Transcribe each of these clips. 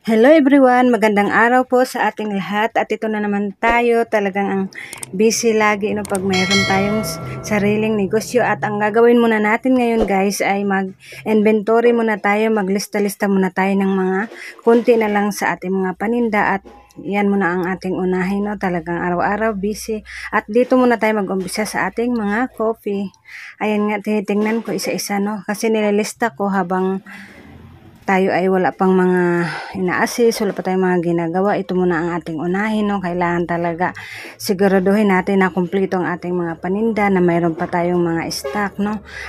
Hello everyone, magandang araw po sa ating lahat at ito na naman tayo, talagang ang busy lagi pag mayroon tayong sariling negosyo at ang gagawin muna natin ngayon guys ay mag-inventory muna tayo, maglista-lista muna tayo ng mga konti na lang sa ating mga paninda at yan muna ang ating unahin talagang araw-araw busy at dito muna tayo mag-umpisa sa ating mga coffee. Ayan nga, tinitingnan ko isa-isa kasi nililista ko habang tayo ay wala pang mga ina-assist, wala pa tayong mga ginagawa. Ito muna ang ating unahin, Kailangan talaga siguraduhin natin na kumpleto ang ating mga paninda, na mayroon pa tayong mga stock,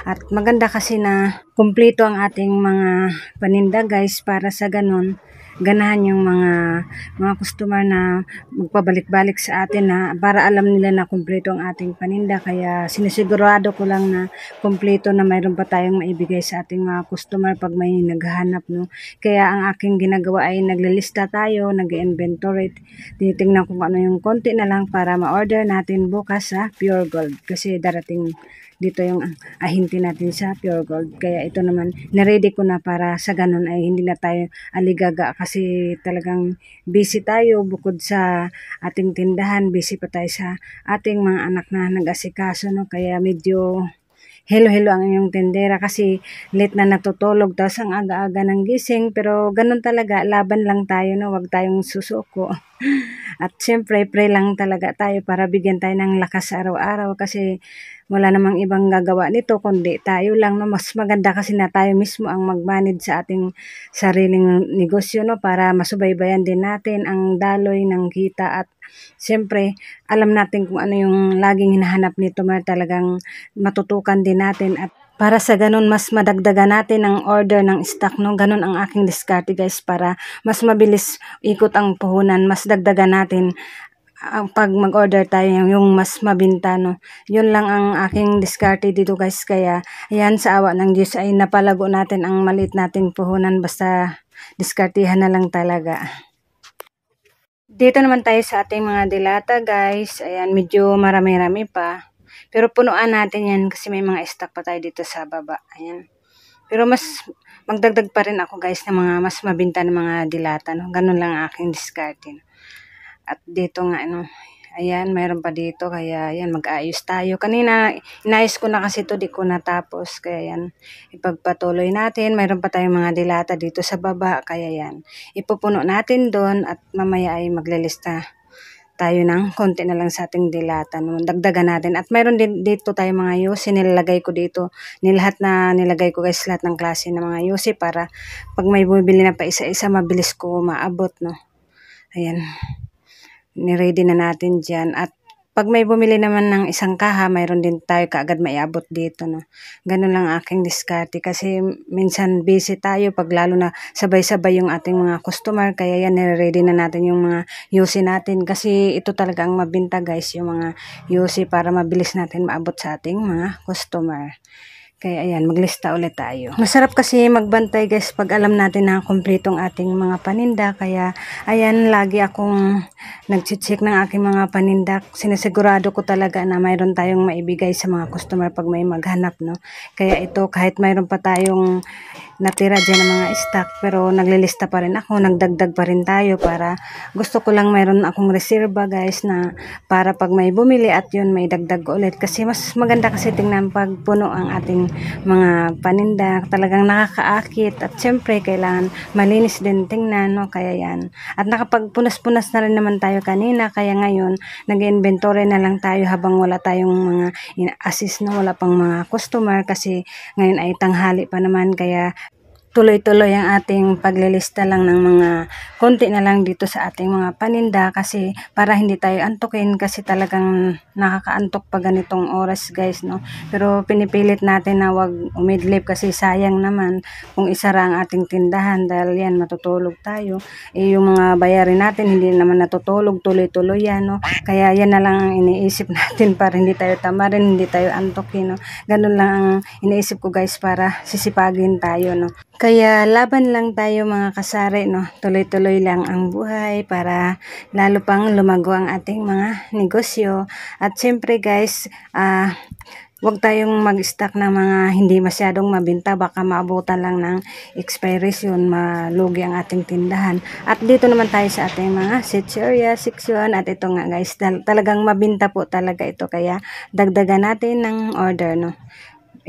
At maganda kasi na kumpleto ang ating mga paninda, guys, para sa ganun ganahan yung mga customer na magpabalik-balik sa atin na para alam nila na kumpleto ang ating paninda. Kaya sinisigurado ko lang na kumpleto, na mayroon pa tayong maibigay sa ating mga customer pag may naghahanap, Kaya ang aking ginagawa ay naglilista tayo, nag-inventory, tinitingnan kung ano yung konti na lang para ma-order natin bukas sa Pure Gold kasi darating dito yung ahinti natin sa Pure Gold. Kaya ito naman, naready ko na para sa ganun ay hindi na tayo aligaga kasi talagang busy tayo bukod sa ating tindahan, busy pa tayo sa ating mga anak na nag-asikaso, Kaya medyo hello ang inyong tendera kasi late na natutulog tapos ang aga-aga ng gising, pero ganun talaga, laban lang tayo, wag tayong susuko. At syempre pray lang talaga tayo para bigyan tayo ng lakas sa araw-araw kasi wala namang ibang gagawa nito kundi tayo lang, Mas maganda kasi na tayo mismo ang mag-manage sa ating sariling negosyo, para masubaybayan din natin ang daloy ng kita at siyempre alam natin kung ano yung laging hinahanap nito, talagang matutukan din natin at para sa ganun mas madagdagan natin ang order ng stock, Ganun ang aking diskarte, guys, para mas mabilis ikot ang puhunan, mas dagdagan natin ang pag mag-order tayo yung mas mabinta, Yun lang ang aking diskarte dito, guys. Kaya ayan, sa awa ng Diyos ay napalago natin ang maliit nating puhunan, basta diskartihan na lang talaga. Dito naman tayo sa ating mga dilata, guys. Ayan, medyo marami-rami pa. Pero punuan natin yan kasi may mga stock pa tayo dito sa baba. Ayan. Pero mas magdagdag pa rin ako, guys, ng mga mas mabinta ng mga dilata, Ganun lang ang aking diskarte. At dito nga, ayan, mayroon pa dito. Kaya, ayan, mag-ayos tayo. Kanina, inayos ko na kasi ito, di ko natapos. Kaya, yan, ipagpatuloy natin. Mayroon pa tayong mga dilata dito sa baba. Kaya, yan, ipupuno natin doon at mamaya ay maglilista tayo ng konti na lang sa ating dilata, Dagdagan natin. At mayroon din dito tayo mga yusi. Nilalagay ko dito. Nilagay ko, guys, lahat ng klase ng mga yusi para pag may bumibili na pa isa-isa, mabilis ko maabot, Ayan. Ni-ready na natin dyan. At pag may bumili naman ng isang kaha, mayroon din tayo kaagad maiabot dito, Ganun lang aking diskarte kasi minsan busy tayo pag lalo na sabay-sabay yung ating mga customer. Kaya yan, ni-ready na natin yung mga yusi natin kasi ito talaga ang mabinta, guys, yung mga yusi para mabilis natin maabot sa ating mga customer. Kaya ayan, maglista ulit tayo. Masarap kasi magbantay, guys, pag alam natin na kumpletong ating mga paninda. Kaya ayan, lagi akong nag-check ng aking mga paninda. Sinisigurado ko talaga na mayroon tayong maibigay sa mga customer pag may maghanap, Kaya ito, kahit mayroon pa tayong natira dyan ng mga stock, pero naglilista pa rin ako, nagdagdag pa rin tayo para gusto ko lang mayroon akong reserva, guys, na para pag may bumili at yun may dagdag ulit kasi mas maganda kasi tingnan pag puno ang ating mga paninda, talagang nakakaakit at syempre kailangan malinis din tingnan, Kaya yan, at nakapagpunas-punas na rin naman tayo kanina, kaya ngayon nag-inventory na lang tayo habang wala tayong mga assist, wala pang mga customer kasi ngayon ay tanghali pa naman. Kaya tuloy-tuloy ang ating paglilista lang ng mga konti na lang dito sa ating mga paninda kasi para hindi tayo antukin kasi talagang nakakaantok pa ganitong oras, guys, Pero pinipilit natin na wag umidlip kasi sayang naman kung isara ang ating tindahan dahil yan, matutulog tayo. Yung mga bayarin natin hindi naman natutulog, tuloy-tuloy yan, Kaya yan na lang ang iniisip natin para hindi tayo tamarin, hindi tayo antukin, Ganun lang ang iniisip ko, guys, para sisipagin tayo, Kaya laban lang tayo, mga kasari, Tuloy-tuloy lang ang buhay para lalo pang lumago ang ating mga negosyo. At syempre, guys, Huwag tayong mag-stock ng mga hindi masyadong mabenta, baka maabutan lang ng expiration, malugi ang ating tindahan. At dito naman tayo sa ating mga chicheria section, at ito nga guys, talagang mabenta po talaga ito, kaya dagdagan natin ng order, no.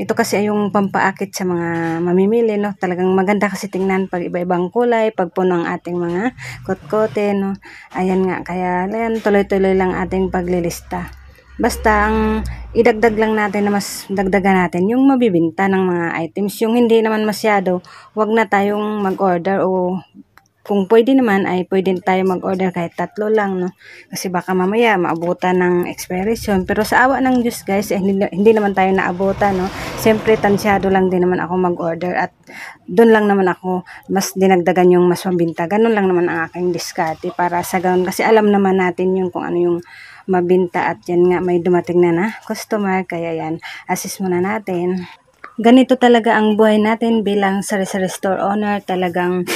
Ito kasi ay yung pampaakit sa mga mamimili, no. Talagang maganda kasi tingnan pag iba-ibang kulay, pag puno ang ating mga kotkote, no. Ayan nga, kaya ayan, tuloy-tuloy lang ating paglilista. Basta ang idagdag lang natin na mas dagdagan natin yung mabibinta ng mga items. Yung hindi naman masyado, wag na tayong mag-order, o kung pwede naman ay pwede tayo mag-order kahit 3 lang, no? Kasi baka mamaya maabutan ng expiration. Pero sa awa ng Diyos guys, hindi naman tayo naabutan, no? Siyempre tansyado lang din naman ako mag-order, at doon lang naman ako mas dinagdagan yung mas mabinta. Ganun lang naman ang aking diskarte para sa ganun. Kasi alam naman natin yung kung ano yung mabinta, at yan nga may dumating na customer, kaya yan, assist muna natin. Ganito talaga ang buhay natin bilang sari-sari store owner. Talagang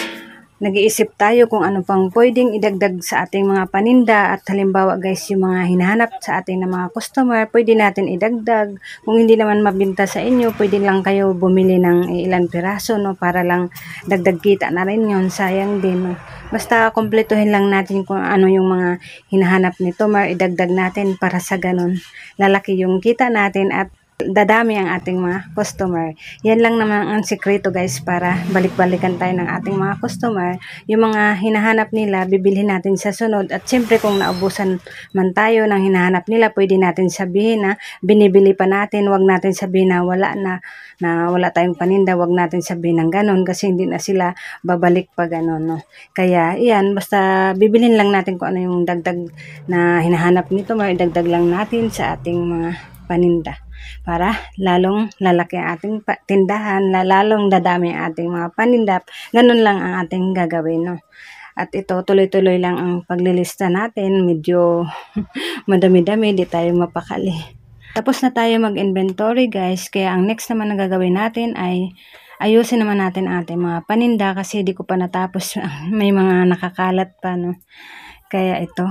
nag-iisip tayo kung ano pang pwedeng idagdag sa ating mga paninda, at halimbawa guys, yung mga hinahanap sa ating na mga customer, pwede natin idagdag. Kung hindi naman mabinta sa inyo, pwede lang kayo bumili ng ilan piraso, no, para lang dagdag kita na rin yun, sayang din, no. Basta kompletuhin lang natin kung ano yung mga hinahanap nito, idagdag natin para sa ganun lalaki yung kita natin at dadami ang ating mga customer. Yan lang naman ang sikreto guys, para balik-balikan tayo ng ating mga customer. Yung mga hinahanap nila, bibilhin natin sa sunod. At syempre kung naubusan man tayo ng hinahanap nila, pwede natin sabihin na binibili pa natin. Wag natin sabihin na wala tayong paninda. Wag natin sabihin ng ganon, kasi hindi na sila babalik pa ganon, no? Kaya yan, basta bibilhin lang natin kung ano yung dagdag na hinahanap nito, idagdag lang natin sa ating mga paninda, para lalong lalaki ang ating tindahan, lalong dadami ang ating mga paninda. Ganun lang ang ating gagawin, no? At ito, tuloy-tuloy lang ang paglilista natin. Medyo madami-dami, di tayo mapakali. Tapos na tayo mag-inventory guys, kaya ang next naman na gagawin natin ay ayusin naman natin ang ating mga paninda, kasi di ko pa natapos. May mga nakakalat pa, no? Kaya ito,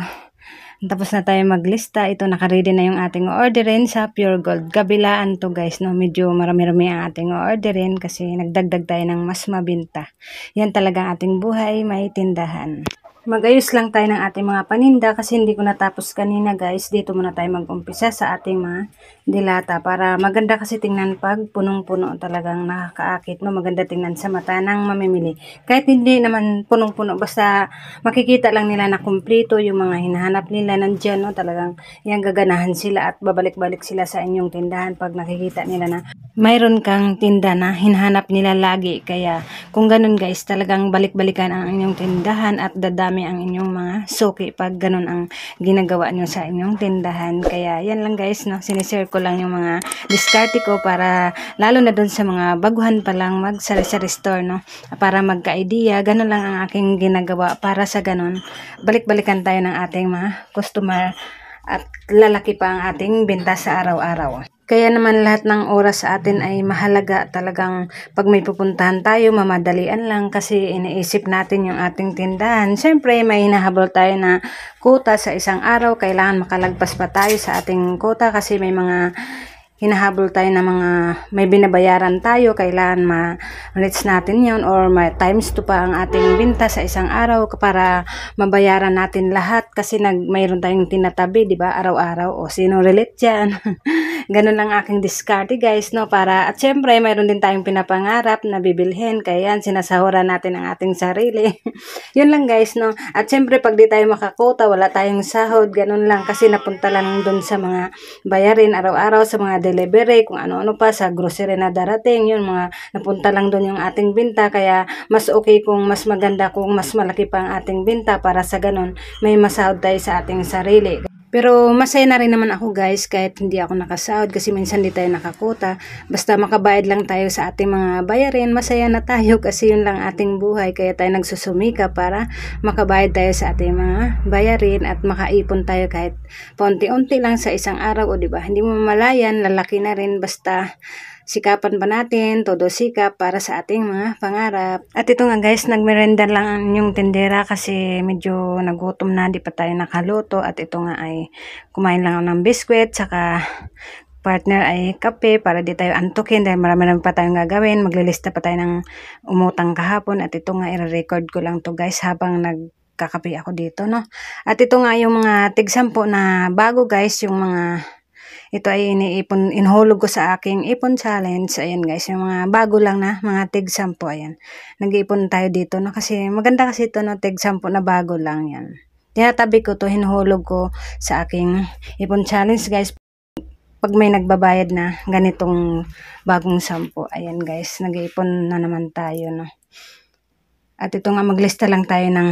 tapos na tayo maglista. Ito, nakaready na yung ating orderin sa Pure Gold. Kabilaan to guys, no? Medyo marami-rami ang ating orderin kasi nagdagdag tayo ng mas mabinta. Yan talaga ang ating buhay, may tindahan. Mag-ayos lang tayo ng ating mga paninda kasi hindi ko natapos kanina guys. Dito muna tayo mag-umpisa sa ating mga dilata, para maganda kasi tingnan pag punong-puno, talagang nakakaakit, no? Maganda tingnan sa mata ng mamimili. Kahit hindi naman punong-puno, basta makikita lang nila na kumpleto yung mga hinahanap nila nandiyan, no? Talagang yan, gaganahan sila at babalik-balik sila sa inyong tindahan pag nakikita nila na mayroon kang tinda na hinahanap nila lagi. Kaya kung ganun guys, talagang balik-balikan ang inyong tindahan at dadami ang inyong mga suki pag ganun ang ginagawa nyo sa inyong tindahan. Kaya yan lang guys, no? Sinishare ko lang yung mga diskarte ko, para lalo na dun sa mga baguhan pa lang mag sari-sari store, no? Para magka-idea, ganun lang ang aking ginagawa, para sa ganun balik-balikan tayo ng ating mga customer at lalaki pa ang ating benta sa araw-araw. Kaya naman lahat ng oras sa atin ay mahalaga. Talagang pag may pupuntahan tayo, mamadalian lang kasi iniisip natin yung ating tindahan. Siyempre may hinahabol tayo na quota sa isang araw. Kailangan makalagpas pa tayo sa ating quota kasi may mga hinahabol tayo na mga may binabayaran tayo, kailangan ma-reach natin yon, or times 2 pa ang ating binta sa isang araw para mabayaran natin lahat, kasi mayroon tayong tinatabi, di ba, araw-araw. O sino relate dyan? Ganun lang aking diskarte guys, no? At syempre mayroon din tayong pinapangarap na bibilhin, kaya yan, sinasahuran natin ang ating sarili. Yun lang guys, no? At syempre pag di tayo makakota, wala tayong sahod, ganun lang, kasi napunta lang dun sa mga bayarin araw-araw, sa mga delivery, kung ano-ano pa, sa grocery na darating, yun, mga napunta lang doon yung ating binta. Kaya mas okay kung mas maganda kung mas malaki pa ang ating binta, para sa ganun may masahod tayo sa ating sarili. Pero masaya na rin naman ako guys kahit hindi ako nakasahod, kasi minsan di tayo nakakota. Basta makabayad lang tayo sa ating mga bayarin, masaya na tayo, kasi yun lang ating buhay. Kaya tayo nagsusumika para makabayad tayo sa ating mga bayarin at makaipon tayo kahit paunti-unti lang sa isang araw, o di ba? Hindi mo mamalayan, lalaki na rin, basta sikapan pa natin, todo sikap para sa ating mga pangarap. At ito nga guys, nagmerenda lang ang inyong tindera kasi medyo nagutom na, di pa tayo nakaluto. At ito nga ay kumain lang ako ng biskwit, saka partner ay kape para di tayo antukin dahil marami pa tayong gagawin. Maglilista pa tayo ng umutang kahapon at ito nga i-record ko lang to guys habang nagkakape ako dito, no. At ito nga yung mga tig-10 na bago guys, yung mga ito ay inhulog ko sa aking ipon challenge. Ayan guys, yung mga bago lang na mga tig-10. Ayan, nag-iipon tayo dito, no, kasi maganda kasi ito, no, tig-10 na bago lang yan. Tinatabi ko to, hinuhulog ko sa aking ipon challenge guys. Pag may nagbabayad na ganitong bagong 10. Ayan guys, nag-iipon na naman tayo, no. At ito nga, maglista lang tayo ng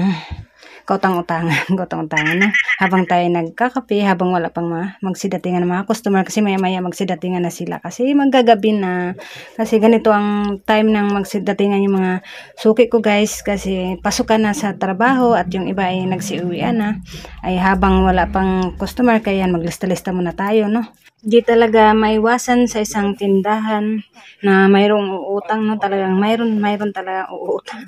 kautang-utangan, no? Habang tayo nagkakape, habang wala pang magsidatingan ng mga customer, kasi maya-maya magsidatingan na sila kasi maggagabi na. Kasi ganito ang time ng magsidatingan yung mga suki ko guys, kasi pasukan na sa trabaho at yung iba ay nagsiuwian na. Ay habang wala pang customer, kaya maglista-lista muna tayo, no? Di talaga maiwasan sa isang tindahan na mayroong uutang, no? Talagang mayroon talaga uutang.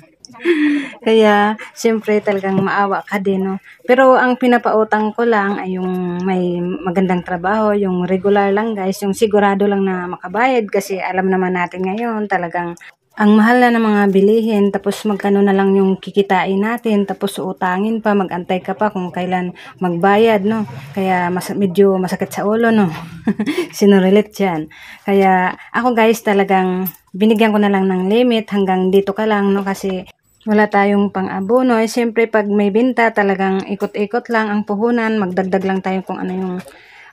Kaya, siyempre talagang maawa ka din, no? Pero ang pinapautang ko lang ay yung may magandang trabaho, yung regular lang guys, yung sigurado lang na makabayad kasi alam naman natin ngayon talagang ang mahal na ng mga bilihin, tapos magkano na lang yung kikitain natin, tapos utangin pa, magantay ka pa kung kailan magbayad, no? Kaya medyo masakit sa ulo, no? Sinurelate yan. Kaya ako guys, talagang binigyan ko na lang ng limit, hanggang dito ka lang, no? Kasi wala tayong pang-abono. Eh, siyempre, pag may binta, talagang ikot-ikot lang ang puhunan. Magdagdag lang tayo kung ano yung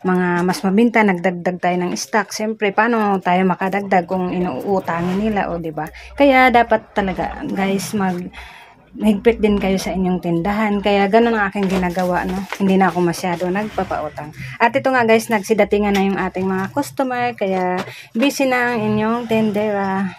mga mas mabinta. Nagdagdag tayo ng stock. Siyempre, paano tayo makadagdag kung inuutangin nila, o diba? Kaya dapat talaga, guys, mahigpit din kayo sa inyong tindahan. Kaya ganun ang aking ginagawa, no? Hindi na ako masyado nagpapautang. At ito nga, guys, nagsidatingan na yung ating mga customer. Kaya busy na ang inyong tendera.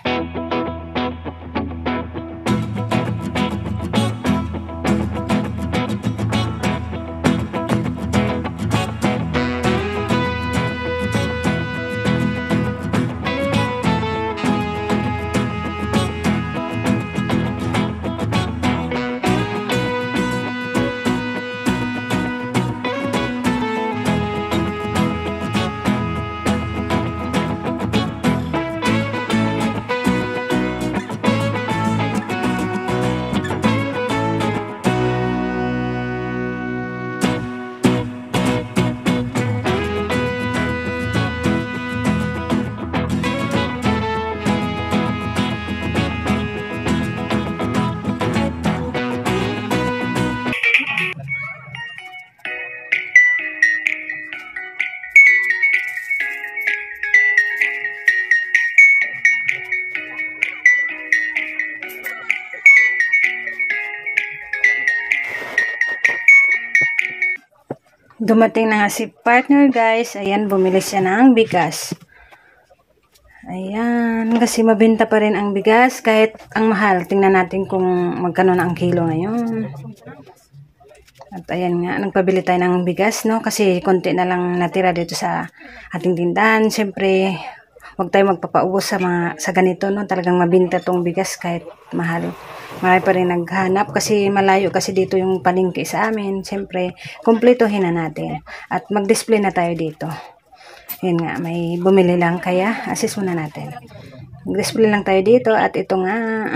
Dumating na nga si partner guys. Ayan, bumili siya ng bigas. Ayan, kasi mabenta pa rin ang bigas kahit ang mahal. Tingnan natin kung magkano na ang kilo ngayon. At ayan nga, nagpabili tayo ng bigas, no? Kasi konti na lang natira dito sa ating tindahan. Siyempre, huwag tayo magpapaubos sa ganito, no? Talagang mabenta tong bigas kahit mahal. Marami pa rin naghanap kasi malayo kasi dito yung palengke sa amin. Siyempre, kumpletuhin na natin. At mag-display na tayo dito. Yan nga, may bumili lang kaya assist muna natin. Mag-display lang tayo dito at ito nga,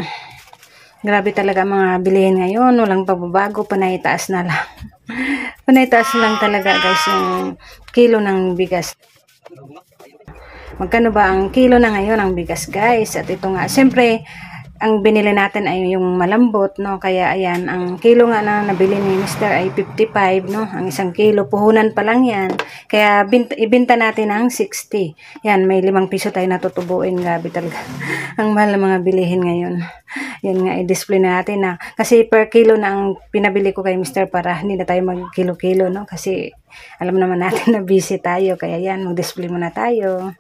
grabe talaga mga bilihin ngayon. Walang pababago, panay taas na lang. Panay taas lang talaga guys yung kilo ng bigas. Magkano ba ang kilo na ngayon ang bigas guys? At ito nga, siyempre, ang binili natin ay yung malambot, no? Kaya ayan, ang kilo nga na nabili ni Mr. ay 55, no? Ang isang kilo, puhunan pa lang yan. Kaya ibenta natin ang 60. Yan, may 5 piso tayo natutubuin. Grabe talaga. Ang mahal ng mga bilihin ngayon. Yan nga, i-display na natin na. Kasi per kilo na ang pinabili ko kay Mr. para hindi na tayo mag-kilo-kilo, no? Kasi alam naman natin na busy tayo. Kaya yan, mag-display muna tayo.